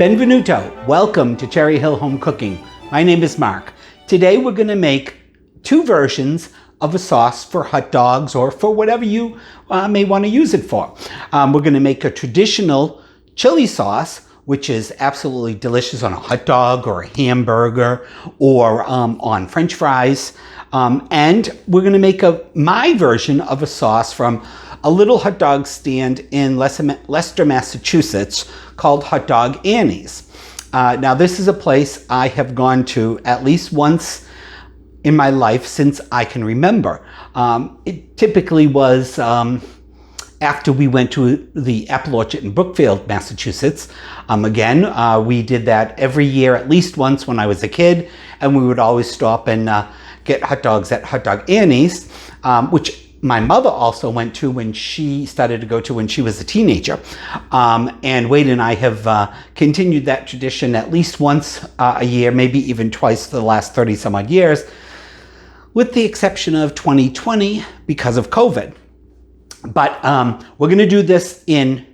Benvenuto, welcome to Cherry Hill Home Cooking. My name is Mark. Today we're going to make two versions of a sauce for hot dogs or for whatever you may want to use it for. We're going to make a traditional chili sauce, which is absolutely delicious on a hot dog or a hamburger or on French fries. And we're going to make my version of a sauce from a little hot dog stand in Leicester, Massachusetts called Hot Dog Annie's. Now this is a place I have gone to at least once in my life since I can remember. It typically was after we went to the apple orchard in Brookfield, Massachusetts. Again, we did that every year at least once when I was a kid, and we would always stop and get hot dogs at Hot Dog Annie's, which my mother also went to when she started to go to when she was a teenager. And Wade and I have continued that tradition at least once a year, maybe even twice for the last 30 some odd years, with the exception of 2020 because of COVID. But we're gonna do this in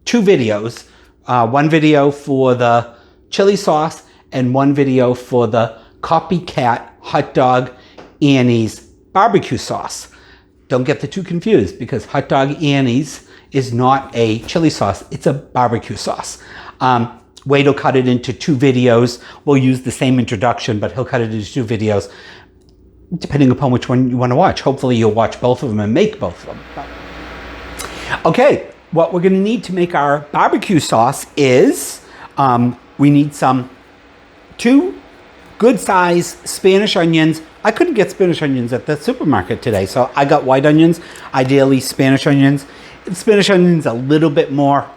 two videos. One video for the chili sauce and one video for the copycat Hot Dog Annie's barbecue sauce. Don't get the two confused because Hot Dog Annie's is not a chili sauce, it's a barbecue sauce. Wade will cut it into two videos. We'll use the same introduction, but he'll cut it into two videos depending upon which one you want to watch. Hopefully you'll watch both of them and make both of them. Okay, what we're gonna need to make our barbecue sauce is we need two good size Spanish onions. I couldn't get Spanish onions at the supermarket today, so I got white onions, ideally Spanish onions. Spanish onions a little bit more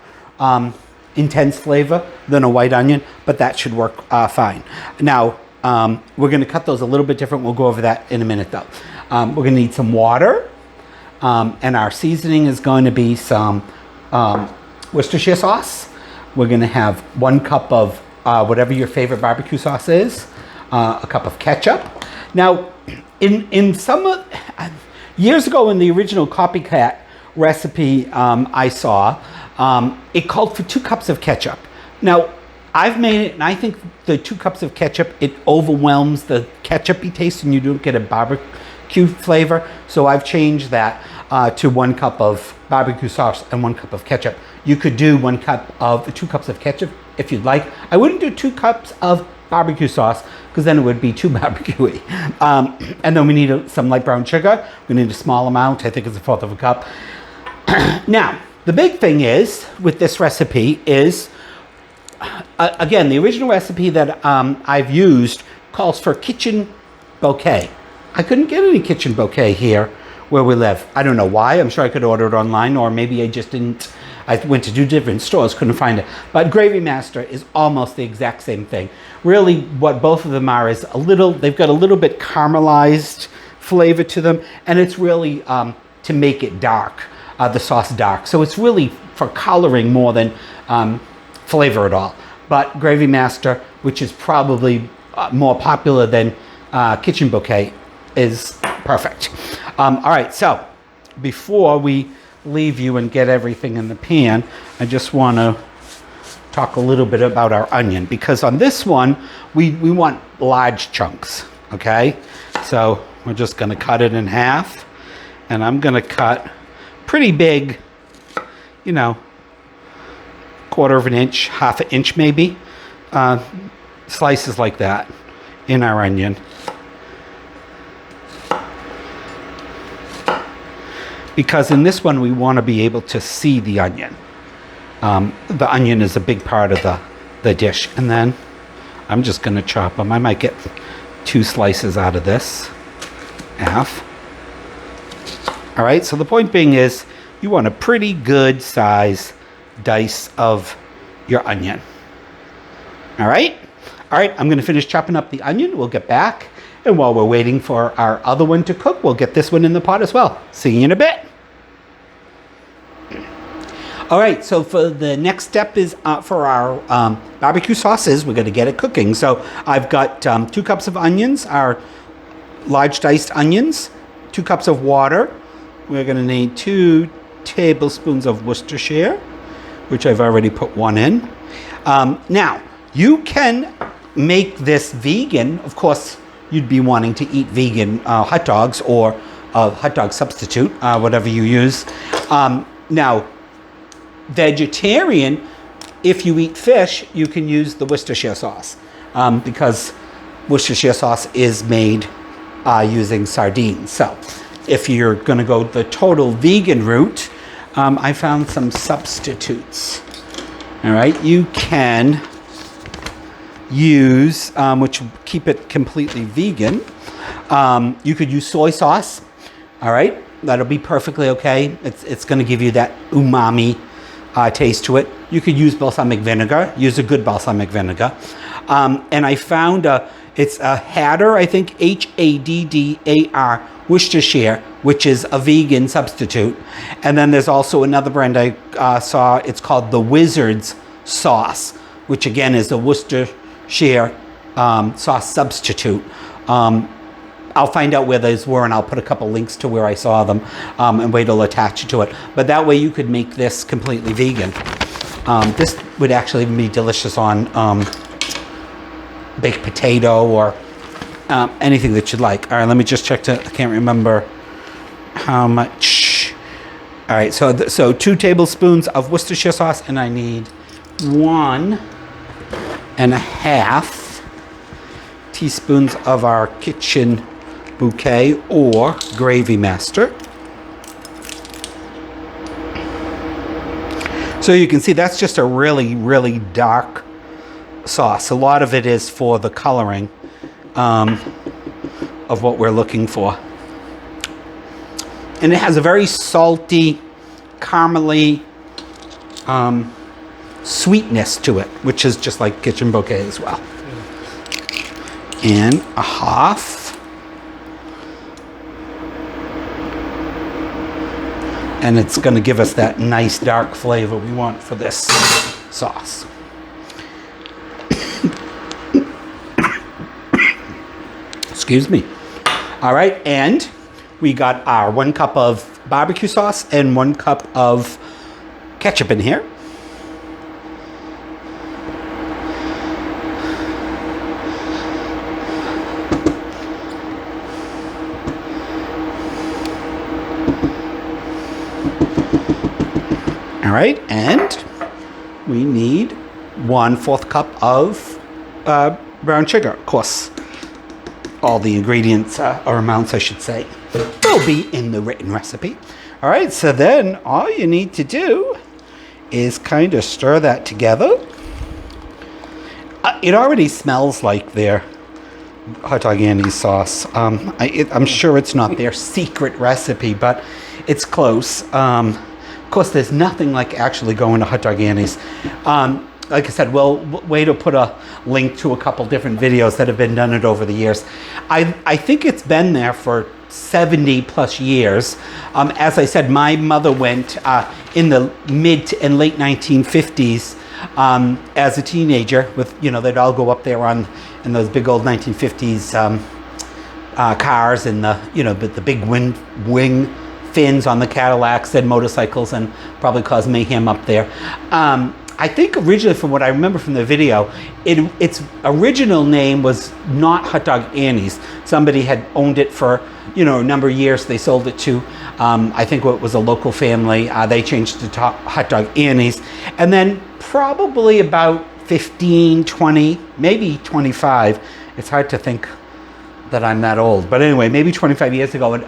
intense flavor than a white onion, but that should work fine. Now, we're gonna cut those a little bit different. We'll go over that in a minute though. We're gonna need some water, and our seasoning is going to be some Worcestershire sauce. We're gonna have 1 cup of whatever your favorite barbecue sauce is, a cup of ketchup. Now, in some years ago in the original copycat recipe I saw, it called for 2 cups of ketchup. Now, I've made it, and I think the 2 cups of ketchup, it overwhelms the ketchup-y taste, and you don't get a barbecue flavor. So I've changed that to 1 cup of barbecue sauce and 1 cup of ketchup. You could do 2 cups of ketchup if you'd like. I wouldn't do 2 cups of barbecue sauce because then it would be too barbecuey. And then we need some light brown sugar. We need a small amount. I think it's 1/4 of a cup. Now, the big thing is with this recipe is, again, the original recipe that I've used calls for kitchen bouquet. I couldn't get any kitchen bouquet here where we live. I don't know why. I'm sure I could order it online, or maybe I just didn't. I went to 2 different stores, couldn't find it. But Gravy Master is almost the exact same thing. Really, what both of them are is they've got a little bit caramelized flavor to them, and it's really to make it dark, the sauce dark. So it's really for coloring more than flavor at all. But Gravy Master, which is probably more popular than Kitchen Bouquet, is perfect. All right, so before we leave you and get everything in the pan, I just want to talk a little bit about our onion, because on this one we want large chunks. Okay, so we're just going to cut it in half, and I'm going to cut pretty big, 1/4 of an inch, 1/2 an inch maybe, slices like that in our onion. Because in this one, we want to be able to see the onion. The onion is a big part of the dish. And then I'm just going to chop them. I might get 2 slices out of this, half. All right, so the point being is you want a pretty good size dice of your onion. All right, I'm going to finish chopping up the onion. We'll get back. And while we're waiting for our other one to cook, we'll get this one in the pot as well. See you in a bit. All right, so for the next step is for our barbecue sauces, we're going to get it cooking. So I've got 2 cups of onions, our large diced onions, 2 cups of water. We're going to need 2 tablespoons of Worcestershire, which I've already put 1 in. Now, you can make this vegan. Of course, you'd be wanting to eat vegan hot dogs or a hot dog substitute, whatever you use. Now, vegetarian, if you eat fish, you can use the Worcestershire sauce because Worcestershire sauce is made using sardines. So if you're going to go the total vegan route, I found some substitutes. All right, you can use, which will keep it completely vegan. You could use soy sauce. All right, that'll be perfectly okay. It's going to give you that umami taste to it. You could use balsamic vinegar. Use a good balsamic vinegar. And I found it's a Haddar, I think, Haddar, Worcestershire, which is a vegan substitute. And then there's also another brand I saw. It's called the Wizard's Sauce, which again is a Worcestershire sauce substitute. I'll find out where those were, and I'll put a couple links to where I saw them, and wait till attach it to it. But that way you could make this completely vegan. This would actually be delicious on baked potato or anything that you'd like. All right, let me just check I can't remember how much. All right, so 2 tablespoons of Worcestershire sauce, and I need 1.5 teaspoons of our kitchen Bouquet or Gravy Master. So you can see that's just a really, really dark sauce. A lot of it is for the coloring of what we're looking for. And it has a very salty, caramely sweetness to it, which is just like kitchen Bouquet as well. And a half. And it's going to give us that nice dark flavor we want for this sauce. Excuse me. All right, and we got our 1 cup of barbecue sauce and 1 cup of ketchup in here. All right, and we need 1/4 cup of brown sugar. Of course, all the ingredients or amounts, I should say, will be in the written recipe. All right, so then all you need to do is kind of stir that together. It already smells like their hot dog Annie's sauce. I'm sure it's not their secret recipe, but it's close. Of course, there's nothing like actually going to Hot Dog Annie's. Like I said, we'll wait to put a link to a couple different videos that have been done it over the years. I think it's been there for 70 plus years. As I said, my mother went in the mid and late 1950s as a teenager with, they'd all go up there in those big old 1950s cars and the big wing fins on the Cadillacs and motorcycles, and probably caused mayhem up there. I think originally, from what I remember from the video, its original name was not Hot Dog Annie's. Somebody had owned it for a number of years. They sold it to I think it was a local family. They changed it to Hot Dog Annie's, and then probably about 15, 20, maybe 25. It's hard to think that I'm that old, but anyway, maybe 25 years ago,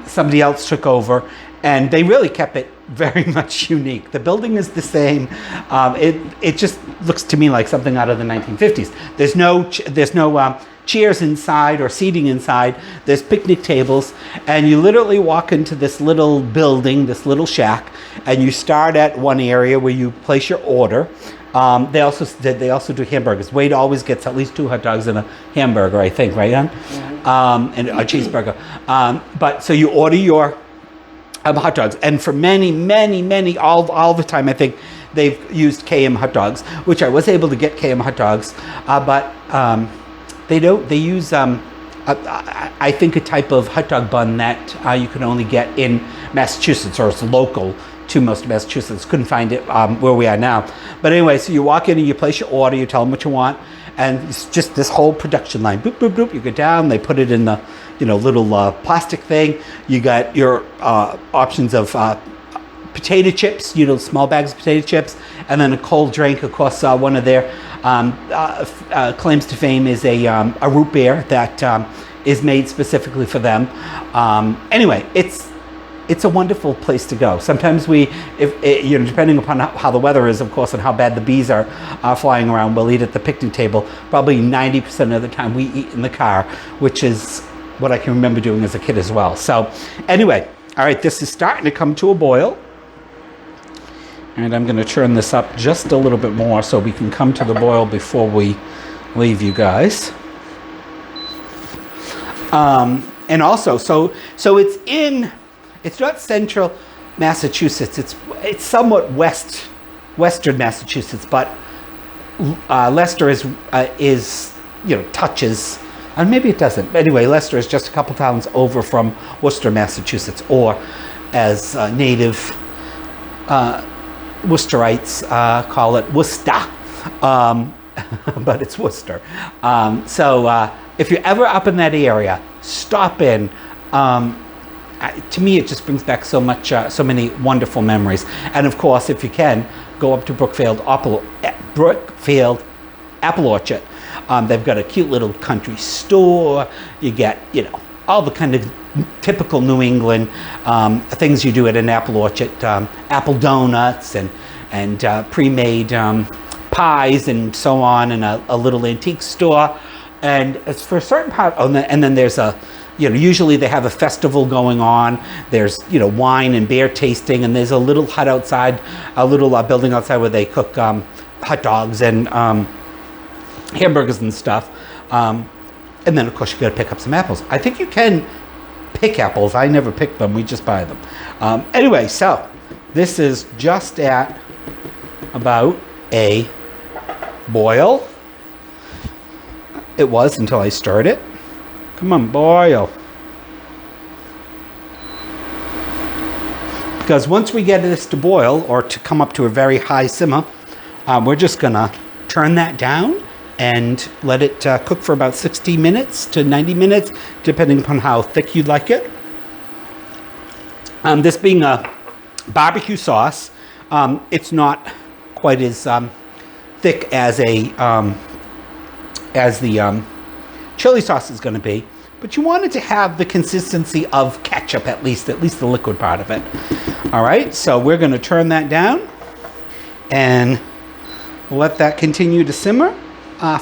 somebody else took over, and they really kept it very much unique. The building is the same. It just looks to me like something out of the 1950s. There's no chairs inside or seating inside. There's picnic tables, and you literally walk into this little building, this little shack, and you start at one area where you place your order. They also do hamburgers. Wade always gets at least 2 hot dogs and a hamburger, I think, right, Ann? Mm-hmm. And a cheeseburger. But so you order your hot dogs, and for many, all the time, I think they've used KM hot dogs, which I was able to get KM hot dogs, but they don't. They use I think a type of hot dog bun that you can only get in Massachusetts, or it's local to most of Massachusetts. Couldn't find it where we are now. But anyway, so you walk in and you place your order, you tell them what you want, and it's just this whole production line. Boop, boop, boop. You go down, they put it in the, little plastic thing. You got your options of potato chips, small bags of potato chips, and then a cold drink. Of course, one of their claims to fame is a root beer that is made specifically for them. Anyway, it's a wonderful place to go. Sometimes depending upon how the weather is, of course, and how bad the bees are flying around, we'll eat at the picnic table. Probably 90% of the time we eat in the car, which is what I can remember doing as a kid as well. So anyway, all right, this is starting to come to a boil. And I'm going to turn this up just a little bit more so we can come to the boil before we leave you guys. And also, so it's not central Massachusetts. It's somewhat western Massachusetts, but Leicester is touches, and maybe it doesn't. But anyway, Leicester is just a couple towns over from Worcester, Massachusetts, or as native Worcesterites call it, Worcester, but it's Worcester. So if you're ever up in that area, stop in. To me, it just brings back so many wonderful memories. And of course, if you can, go up to Brookfield Apple Orchard. They've got a cute little country store. You get, all the kind of typical New England things you do at an apple orchard, apple donuts and pre-made pies and so on, and a little antique store. And it's for a certain part, and then there's usually they have a festival going on. There's, wine and beer tasting, and there's a little hut outside, a little building outside where they cook hot dogs and hamburgers and stuff. And then, of course, you got to pick up some apples. I think you can pick apples. I never pick them. We just buy them. Anyway, so this is just at about a boil. It was until I stirred it. Come on, boil. Because once we get this to boil, or to come up to a very high simmer, we're just going to turn that down and let it cook for about 60 minutes to 90 minutes, depending upon how thick you'd like it. This being a barbecue sauce, it's not quite as thick as the chili sauce is going to be, but you want it to have the consistency of ketchup, at least the liquid part of it. All right, so we're going to turn that down and let that continue to simmer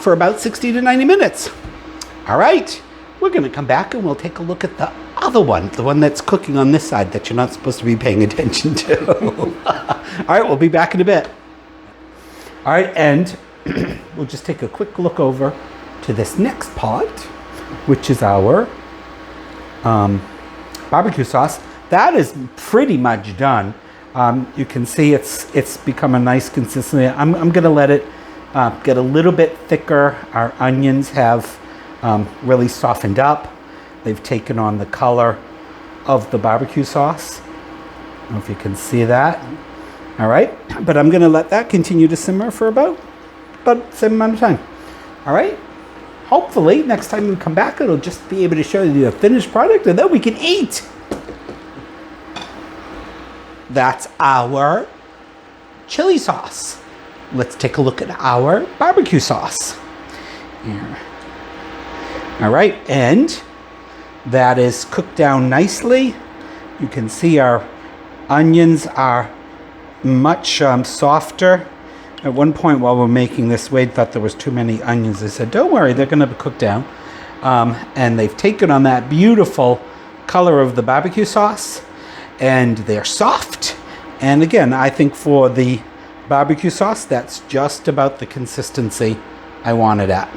for about 60 to 90 minutes. All right, we're going to come back and we'll take a look at the other one, the one that's cooking on this side that you're not supposed to be paying attention to. All right, we'll be back in a bit. All right, and we'll just take a quick look over to this next pot, which is our barbecue sauce. That is pretty much done. You can see it's become a nice consistency. I'm going to let it get a little bit thicker. Our onions have really softened up. They've taken on the color of the barbecue sauce. I don't know if you can see that. All right, but I'm going to let that continue to simmer for about the same amount of time. All right. Hopefully, next time we come back, it'll just be able to show you the finished product, and then we can eat. That's our chili sauce. Let's take a look at our barbecue sauce. Here. All right, and that is cooked down nicely. You can see our onions are much softer. At one point while we're making this, Wade thought there was too many onions. I said, don't worry, they're going to be cooked down. And they've taken on that beautiful color of the barbecue sauce, and they're soft. And again, I think for the barbecue sauce, that's just about the consistency I want it at.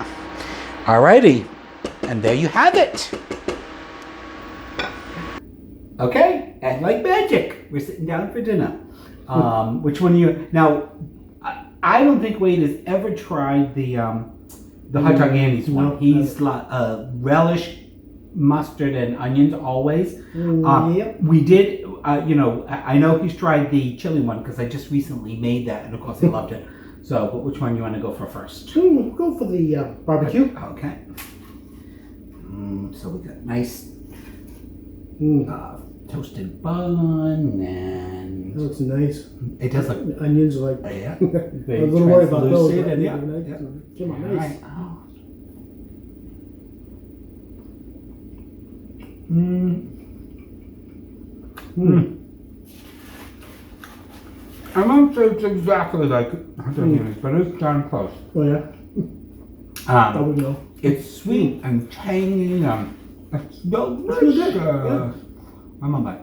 Alrighty, and there you have it. Okay, and like magic, we're sitting down for dinner. Which one are you? Now, I don't think Wade has ever tried the hot dog Andy's one. No, he's relish, mustard, and onions always. Yep. We did you know, I know he's tried the chili one because I just recently made that, and of course he loved it. So, but which one you want to go for first? Go for the barbecue. Okay. So we got nice toasted bun, and that looks nice. it does look. Onions are like. Yeah. I was a little worried about those. But Yeah. Came out nice. Right. Oh. I won't say it's exactly like Onions, but it's darn close. Oh yeah. I would know. It's sweet and tangy. It's delicious. It's really good. Yeah. I'm on bite.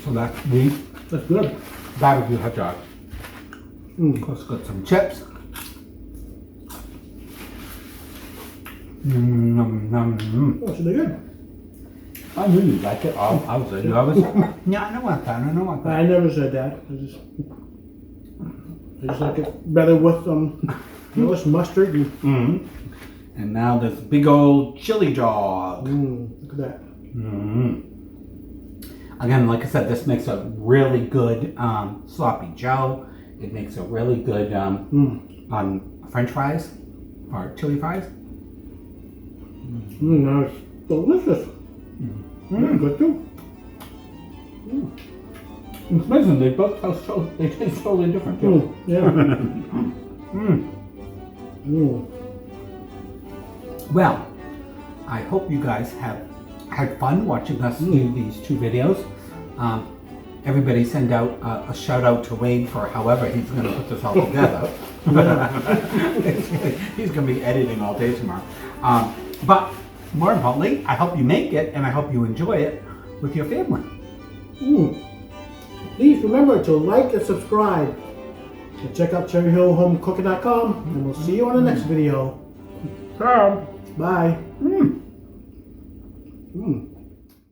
So That's good. barbecue hot dog. Of course, got some chips. Oh, should be good. I knew you'd like it. I was like, yeah, I don't want that. I don't want that. I never said that. I just like it better with less mustard. And now this big old chili dog. Look at that. Again, like I said, this makes a really good sloppy Joe. It makes a really good French fries or chili fries. Now it's delicious. Good too. It's amazing. They both taste totally different too. Yeah. Well, I hope you guys have had fun watching us do these two videos. Everybody send out a shout out to Wade for however he's going to put this all together. He's going to be editing all day tomorrow. But more importantly, I hope you make it and I hope you enjoy it with your family. Please remember to like and subscribe. And check out cherryhillhomecooking.com, and we'll see you on the next video. Ciao. Bye.